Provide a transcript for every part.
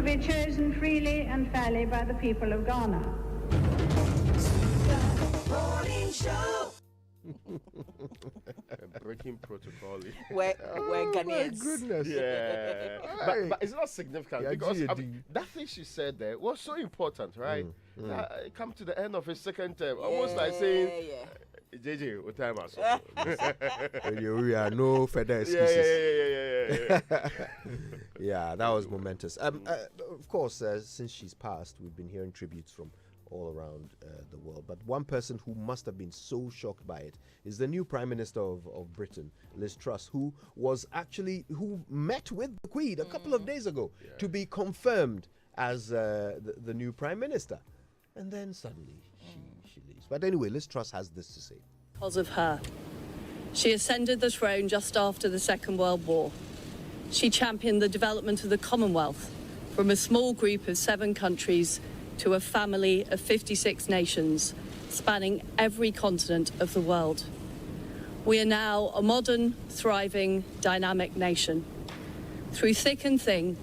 be chosen freely and fairly by the people of Ghana. Morning show. Breaking protocol. We're Ghanaians. My goodness. Yeah. but it's not significant Yeah, because GAD. that thing she said there was so important, right? Come to the end of his second term, almost like saying, JJ, what time is We are no further excuses. Yeah. Yeah, that was momentous. Of course, since she's passed, we've been hearing tributes from all around the world. But one person who must have been so shocked by it is the new Prime Minister of Britain, Liz Truss, who met with the Queen a couple of days ago to be confirmed as the new Prime Minister. And then suddenly she leaves. But anyway, Liz Truss has this to say. Because of her. She ascended the throne just after the Second World War. She championed the development of the Commonwealth from a small group of 7 countries to a family of 56 nations, spanning every continent of the world. We are now a modern, thriving, dynamic nation. Through thick and thin,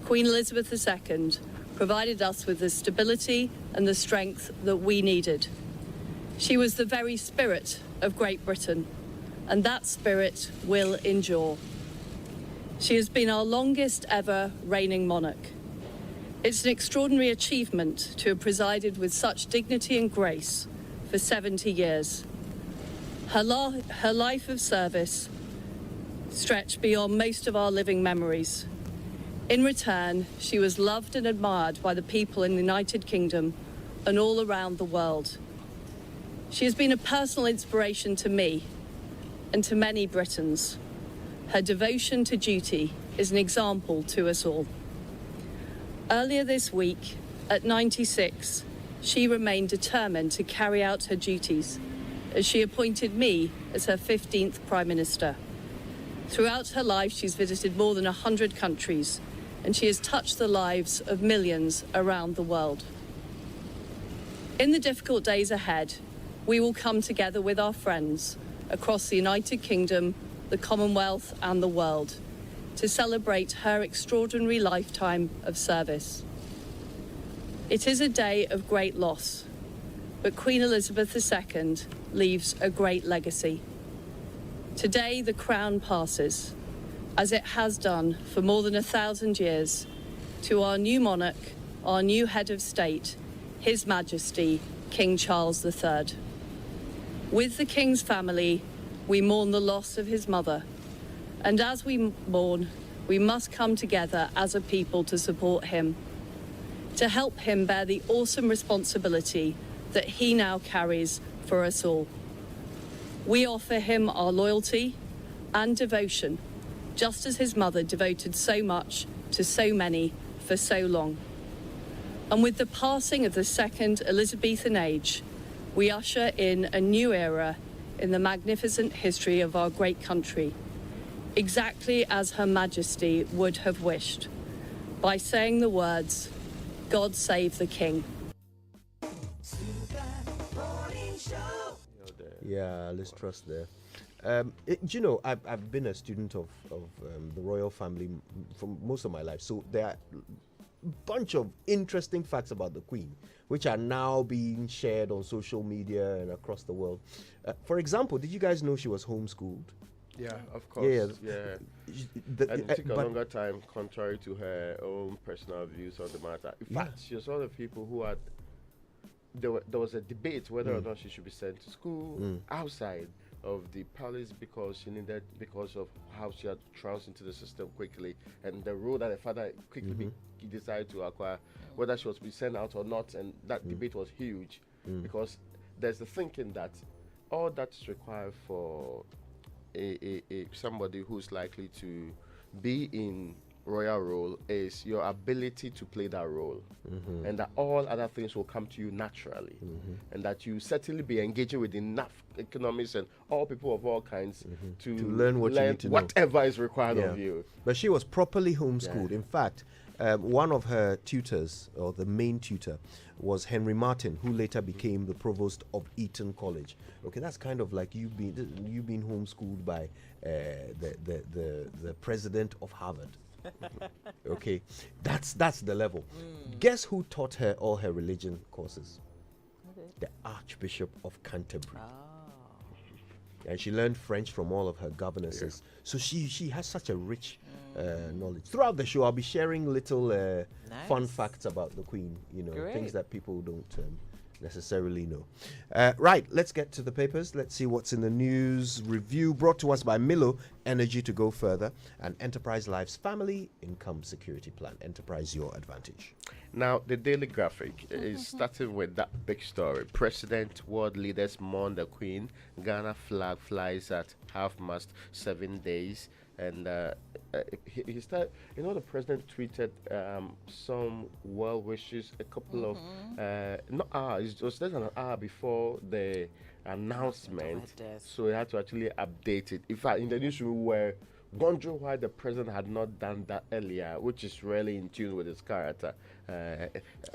Queen Elizabeth II provided us with the stability and the strength that we needed. She was the very spirit of Great Britain, and that spirit will endure. She has been our longest ever reigning monarch. It's an extraordinary achievement to have presided with such dignity and grace for 70 years. Her life of service stretched beyond most of our living memories. In return, she was loved and admired by the people in the United Kingdom and all around the world. She has been a personal inspiration to me and to many Britons. Her devotion to duty is an example to us all. Earlier this week, at 96, she remained determined to carry out her duties as she appointed me as her 15th Prime Minister. Throughout her life, she's visited more than 100 countries, and she has touched the lives of millions around the world. In the difficult days ahead, we will come together with our friends across the United Kingdom, the Commonwealth and the world to celebrate her extraordinary lifetime of service. It is a day of great loss, but Queen Elizabeth II leaves a great legacy. Today, the crown passes, as it has done for more than 1,000 years, to our new monarch, our new head of state, His Majesty, King Charles III. With the King's family, we mourn the loss of his mother, and as we mourn, we must come together as a people to support him, to help him bear the awesome responsibility that he now carries for us all. We offer him our loyalty and devotion, just as his mother devoted so much to so many for so long. And with the passing of the second Elizabethan age, we usher in a new era in the magnificent history of our great country, exactly as Her Majesty would have wished, by saying the words, "God save the King." Yeah, Liz Truss there. I've been a student of the royal family for most of my life, so there are a bunch of interesting facts about the Queen, which are now being shared on social media and across the world. For example, did you guys know she was homeschooled? Yeah, of course. Yeah. And it took a but- longer time, contrary to her own personal views on the matter. In fact, she was one of the people who had. There was a debate whether or not she should be sent to school outside of the palace because of how she had trounced into the system quickly, and the role that her father quickly decided to acquire, whether she was to be sent out or not, and that debate was huge because there's the thinking that all that's required for a somebody who's likely to be in royal role is your ability to play that role, and that all other things will come to you naturally, and that you certainly be engaging with enough economists and all people of all kinds to learn what you need to know. whatever is required of you. But she was properly homeschooled. In fact, one of her tutors, or the main tutor, was Henry Martin, who later became the provost of Eton College. Okay, that's kind of like you being homeschooled by the president of Harvard. Okay, that's the level. Guess who taught her all her religion courses? The Archbishop of Canterbury. And she learned French from all of her governesses. So she has such a rich knowledge. Throughout the show, I'll be sharing little fun facts about the Queen, things that people don't necessarily know. Right, let's get to the papers. Let's see what's in the news. Review brought to us by Milo Energy to go further, and Enterprise Life's Family Income Security Plan. Enterprise, your advantage. Now, the Daily Graphic is starting with that big story. President, world leaders mourn the Queen. Ghana flag flies at half-mast 7 days. And he started, the president tweeted some well wishes a couple of, not hours, it was less than an hour before the announcement. So he had to actually update it. In fact, in the newsroom, we were wondering why the president had not done that earlier, which is really in tune with his character.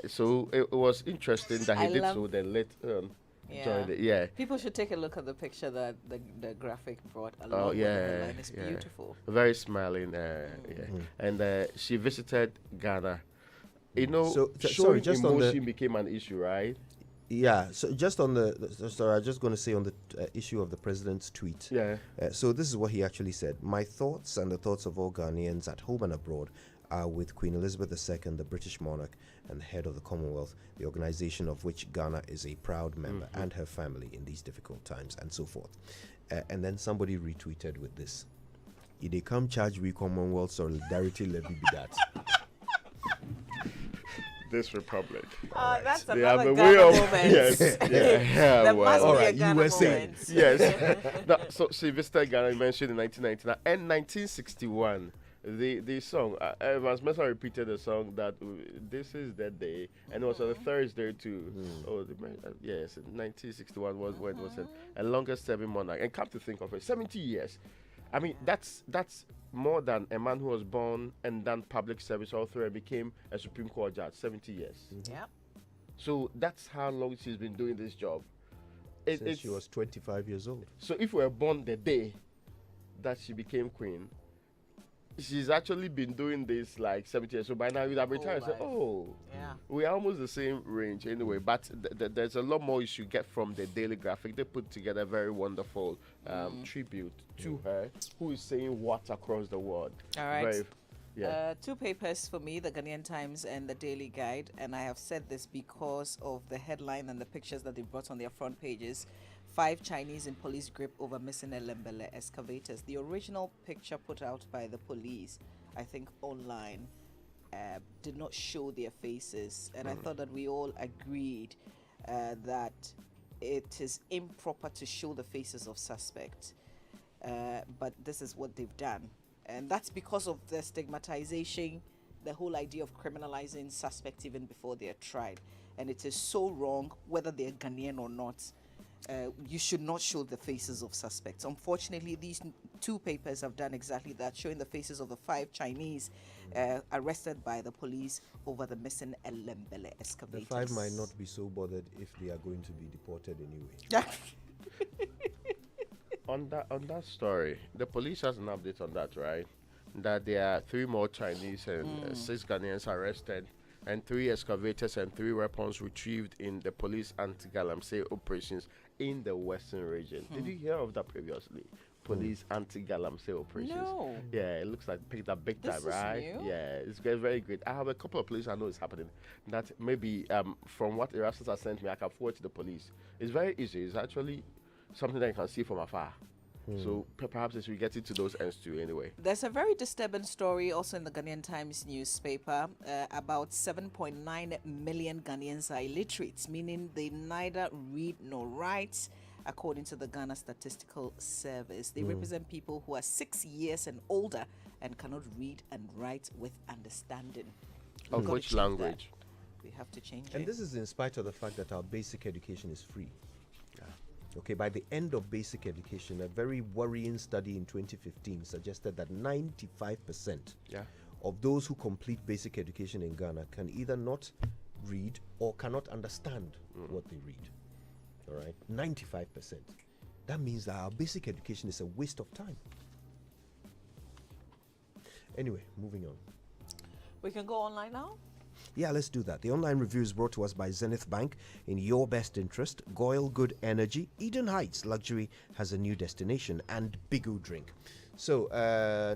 So it was interesting that he did so then later on. People should take a look at the picture that the graphic brought along with the line. It's beautiful. Very smiling. And she visited Ghana. Showing emotion became an issue, right? Yeah, so just on I'm just going to say on the issue of the president's tweet. Yeah. So this is what he actually said. My thoughts and the thoughts of all Ghanaians at home and abroad are with Queen Elizabeth II, the British monarch and the head of the Commonwealth, the organization of which Ghana is a proud member, and her family in these difficult times, and so forth. And then somebody retweeted with this. If they come charge we Commonwealth solidarity levy be that. This republic. That's they have another a Ghana way of moment. yes, There must all be right, a Ghana USA. moment. Yes. No, so she visited Ghana, you mentioned in 1999 and 1961. The song, Evans Mensah repeated the song that this is the day, and it was on a Thursday too. Yes, 1961 was when it was a longest serving monarch. And come to think of it, 70 years. I mean, that's more than a man who was born and done public service all through and became a Supreme Court judge. 70 years. Yeah. So that's how long she's been doing this job. Since she was 25 years old. So if we were born the day that she became queen, she's actually been doing this like 70 years. So by now, we'd have retired and say, we are almost the same range anyway. But there's a lot more you should get from the Daily Graphic. They put together a very wonderful tribute to her, who is saying what across the world. All right. Yeah. Two papers for me, the Ghanaian Times and the Daily Guide, and I have said this because of the headline and the pictures that they brought on their front pages. 5 Chinese in police grip over missing Elembele excavators. The original picture put out by the police, I think online, did not show their faces, and I thought that we all agreed that it is improper to show the faces of suspects, but this is what they've done. And that's because of the stigmatization, the whole idea of criminalizing suspects even before they are tried. And it is so wrong, whether they're Ghanaian or not. You should not show the faces of suspects. Unfortunately, these two papers have done exactly that, showing the faces of the 5 Chinese arrested by the police over the missing Elembele excavators. The 5 might not be so bothered if they are going to be deported anyway. On that story, the police has an update on that, right? That there are 3 more Chinese and 6 Ghanaians arrested, and 3 excavators and 3 weapons retrieved in the police anti-galamsey operations in the Western region. Did you hear of that previously? Police anti-galamsey operations. No. Yeah, it looks like picked up big time, This is right? new? Yeah, it's very great. I have a couple of places I know it's happening. That maybe from what Erastus has sent me, I can forward to the police. It's very easy. It's actually something that you can see from afar. So perhaps as we get into those ends too anyway. There's a very disturbing story also in the Ghanaian Times newspaper. About 7.9 million Ghanaians are illiterate, meaning they neither read nor write, according to the Ghana Statistical Service. They represent people who are 6 years and older and cannot read and write with understanding. Of which language? We have to change it. And this is in spite of the fact that our basic education is free. Okay, by the end of basic education, a very worrying study in 2015 suggested that 95% of those who complete basic education in Ghana can either not read or cannot understand what they read. All right, 95%. That means that our basic education is a waste of time. Anyway, moving on. We can go online now. Yeah, let's do that. The online review is brought to us by Zenith Bank. In your best interest, Goyle Good Energy, Eden Heights Luxury has a new destination, and Bigu Drink. So,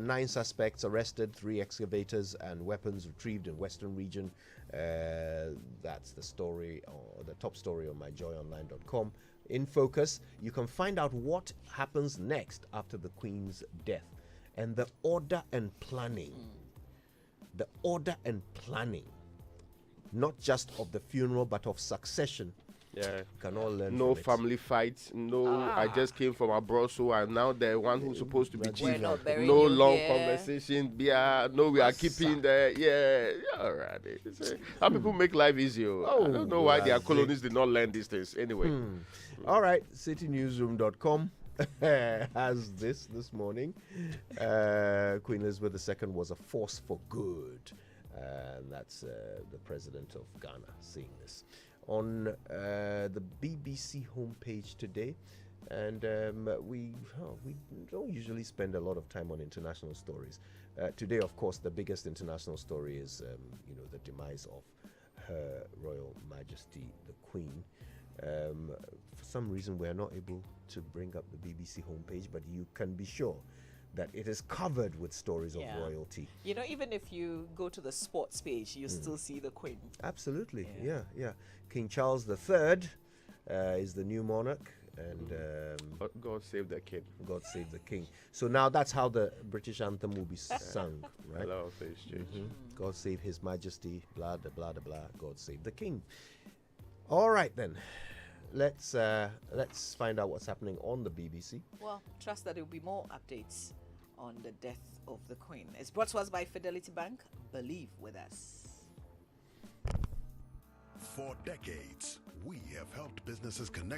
9 suspects arrested, 3 excavators and weapons retrieved in Western Region. That's the story, or the top story on myjoyonline.com. In focus, you can find out what happens next after the Queen's death and the order and planning. The order and planning, not just of the funeral, but of succession. Yeah. Can all learn No from it. family fights. No, I just came from abroad, so I'm now the one who's supposed to be We're chief. not burying No you long here. conversation. Yeah, no, we are keeping the. Yeah, all right. How people make life easier. I don't know why their colonies did not learn these things. Anyway. All right, citynewsroom.com has this morning. Queen Elizabeth II was a force for good. And that's the president of Ghana saying this on the BBC homepage today. And we don't usually spend a lot of time on international stories. Today, of course, the biggest international story is the demise of Her Royal Majesty the Queen. For some reason, we are not able to bring up the BBC homepage, but you can be sure that it is covered with stories of royalty. You know, even if you go to the sports page, you still see the Queen. Absolutely, yeah. King Charles III is the new monarch, and God save the king. God save the king. So now that's how the British anthem will be sung, right? A lot of things change. God save His Majesty, blah, blah, blah, blah, God save the king. All right, then. Let's find out what's happening on the BBC. Well, trust that there will be more updates on the death of the Queen. It's brought to us by Fidelity Bank. Believe with us. For decades, we have helped businesses connect